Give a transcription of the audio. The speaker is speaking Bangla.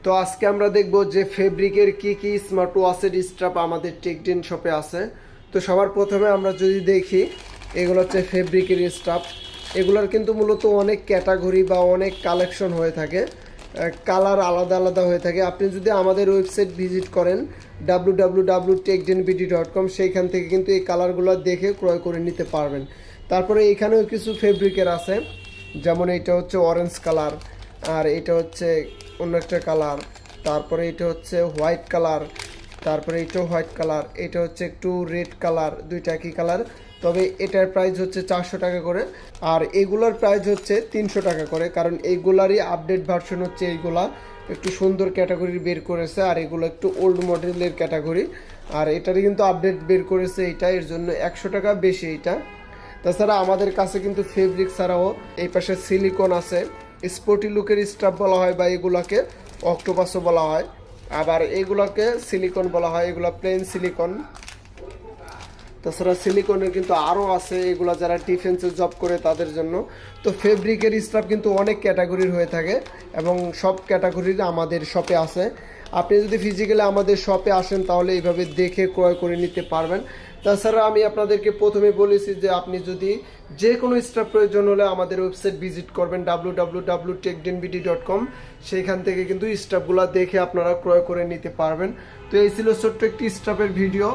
তো আজকে আমরা দেখব যে ফেব্রিকের কি কি স্মার্ট ওয়াচের স্ট্রাপ আমাদের টেকডেন শপে আছে। তো সবার প্রথমে আমরা যদি দেখি, এগুলো হচ্ছে ফেব্রিকের স্ট্রাপ। এগুলোর কিন্তু মূলত অনেক ক্যাটাগরি বা অনেক কালেকশন হয়ে থাকে, কালার আলাদা আলাদা হয়ে থাকে। আপনি যদি আমাদের ওয়েবসাইট ভিজিট করেন www.techdenbd.com, সেইখান থেকে কিন্তু এই কালারগুলো দেখে ক্রয় করে নিতে পারবেন। তারপরে এখানেও কিছু ফেব্রিকের আছে, যেমন এটা হচ্ছে অরেঞ্জ কালার, আর এটা হচ্ছে অন্য একটা কালার, তারপরে এটা হচ্ছে হোয়াইট কালার, তারপরে এটাও হোয়াইট কালার, এটা হচ্ছে একটু রেড কালার, দুইটা একই কালার। তবে এটার প্রাইস হচ্ছে 400 টাকা করে, আর এগুলোর প্রাইস হচ্ছে 300 টাকা করে, কারণ এইগুলারই আপডেট ভার্সন হচ্ছে। এইগুলা একটু সুন্দর ক্যাটাগরি বের করেছে, আর এগুলো একটু ওল্ড মডেলের ক্যাটাগরি, আর এটারই কিন্তু আপডেট বের করেছে এইটা, এর জন্য 100 টাকা বেশি এইটা। তাছাড়া আমাদের কাছে কিন্তু ফেব্রিক ছাড়াও এই পাশে সিলিকন আছে, স্পোর্টি লুকের স্ট্রাপ বলা হয়, বা এগুলাকে অক্টোপাসও বলা হয়, আবার এগুলোকে সিলিকন বলা হয়, এগুলো প্লেন সিলিকন। তাছাড়া সিলিকনের কিন্তু আরও আছে, এগুলো যারা ডিফেন্সে জব করে তাদের জন্য। তো ফেব্রিকের স্ট্রাপ কিন্তু অনেক ক্যাটাগরির হয়ে থাকে, এবং সব ক্যাটাগরির আমাদের শপে আছে। আপনি যদি ফিজিক্যালি আমাদের শপে আসেন তাহলে এইভাবে দেখে ক্রয় করে নিতে পারবেন। তাছাড়া আমি আপনাদেরকে প্রথমে বলেছি যে আপনি যদি যে কোনো স্ট্রাপ প্রয়োজন হলে আমাদের ওয়েবসাইট ভিজিট করবেন www.techdenbd.com, সেইখান থেকে কিন্তু স্ট্রাপগুলো দেখে আপনারা ক্রয় করে নিতে পারবেন। তো এই ছিল ছোট্ট একটি স্ট্রাপের ভিডিও।